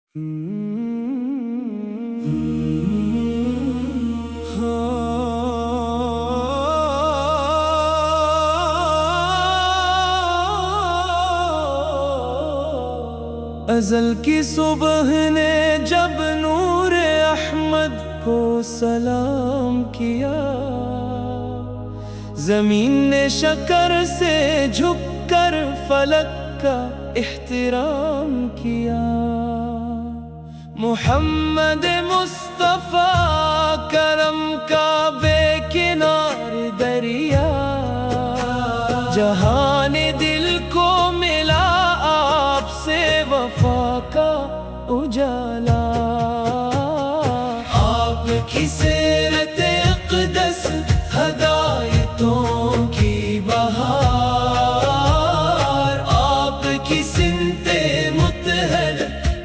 ازل کی صبح نے جب نور احمد کو سلام کیا، زمین نے شکر سے جھک کر فلک کا احترام کیا۔ محمد مصطفیٰ کرم کا بے کنار دریا، جہان دل کو ملا آپ سے وفا کا اجالا۔ آپ کی سیرت اقدس ہدایتوں کی بہار، آپ کی سمت متحر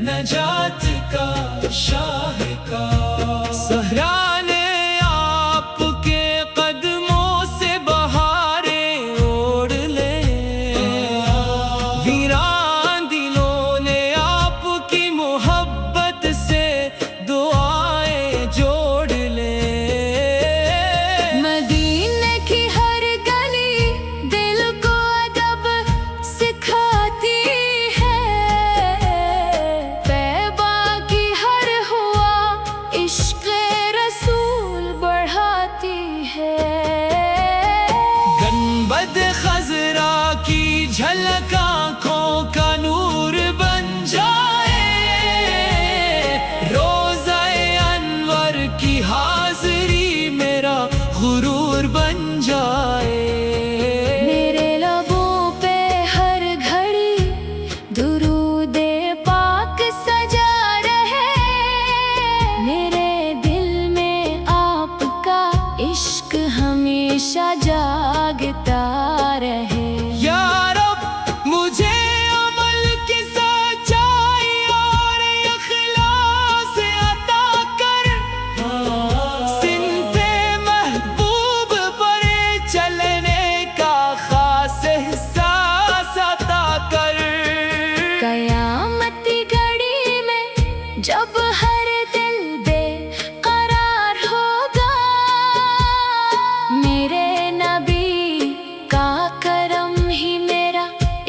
نجات کا شاہکار۔ صحرا نے آپ کے قدموں سے بہاریں اوڑھ لے، ویران دلوں نے آپ کی محبت سے دعائیں جوڑ لے۔ مدینے کی ہر گلی دل کو ادب سکھاتی ہے، طیبہ کی ہر ہوا عشق رسول بڑھاتی ہے۔ گنبد خضرا کی جھلک آنکھوں کا نور بن جائے، روضہ انور کی حاضری میرا غرور بن جائے۔ میرے لبوں پہ ہر گھڑی درود پاک سجا رہے، میرے دل میں آپ کا عشق ہمیشہ جاگتا رہے۔ یا رب مجھے عمل کی سچائی اور اخلاص عطا کر، سمت محبوب پر چلنے کا خاص احساس عطا کر۔ قیامت کی گھڑی میں جب ہر دل بے قرار ہوگا، میرے نبی کا کرم ہی میرا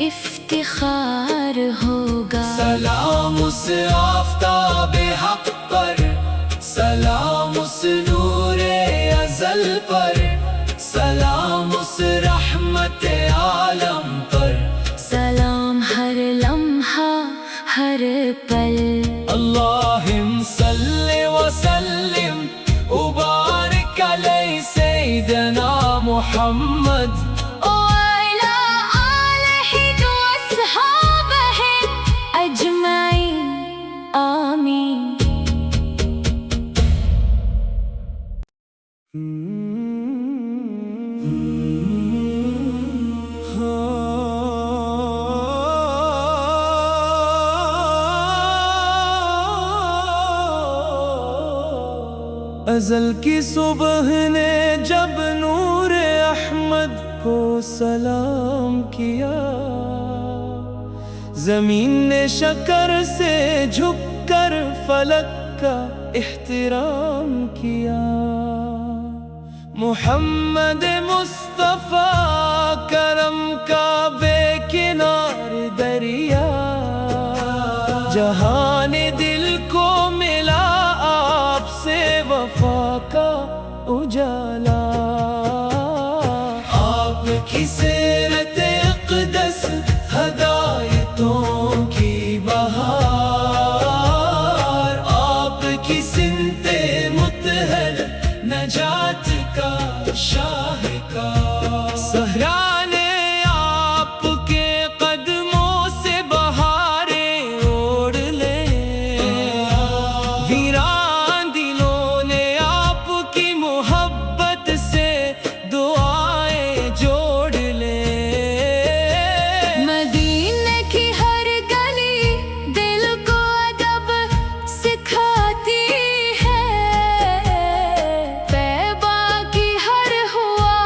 افتخار ہوگا۔ سلام اس آفتاب حق پر، سلام اس نور ازل پر، سلام اس رحمت عالم پر، سلام ہر لمحہ ہر پل۔ اللہم صلی وسلم وبارک علی سیدنا محمد وعلى آلہ وأصحابہ اجمعین، آمین۔ ازل کی صبح نے جب نور احمد کو سلام کیا، زمین نے شکر سے جھک کر فلک کا احترام کیا۔ محمد مصطفیٰ کرم کا بے کنار دریا، جہان دل کو ملا آپ سے وفا کا اجالا۔ آپ کی سیرت اقدس ہدایتوں کی بہار، آپ کی سمت متحر نجات کا شاہکار۔ صحرا نے آپ کے قدموں سے بہاریں اوڑھ لے، ویران دلوں نے آپ کی محبت سے دعائیں جوڑ لے۔ مدینے کی ہر گلی دل کو ادب سکھاتی ہے، طیبہ کی ہر ہوا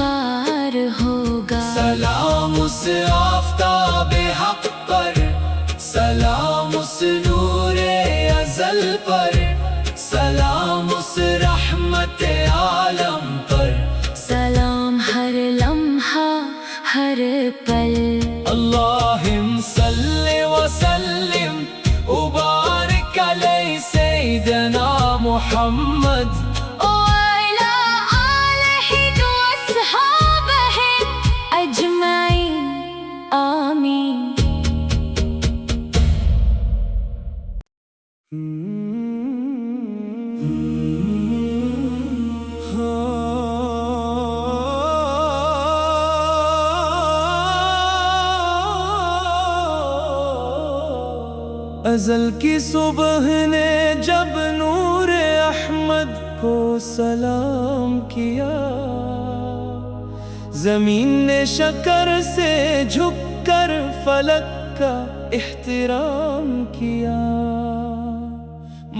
افتخار ہوگا۔ سلام اس آفتاب حق پر، سلام اس نور ازل پر، سلام اس رحمت عالم پر، سلام ہر لمحہ ہر پل۔ اللہم صلی وسلم وبارک علی سیدنا محمد وعلى آلہ واصحابہ اجمعین، آمین۔ ازل کی صبح نے جب نور احمد کو سلام کیا، زمین نے شکر سے جھک کر فلک کا احترام کیا۔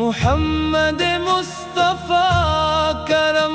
محمد مصطفیٰ کرم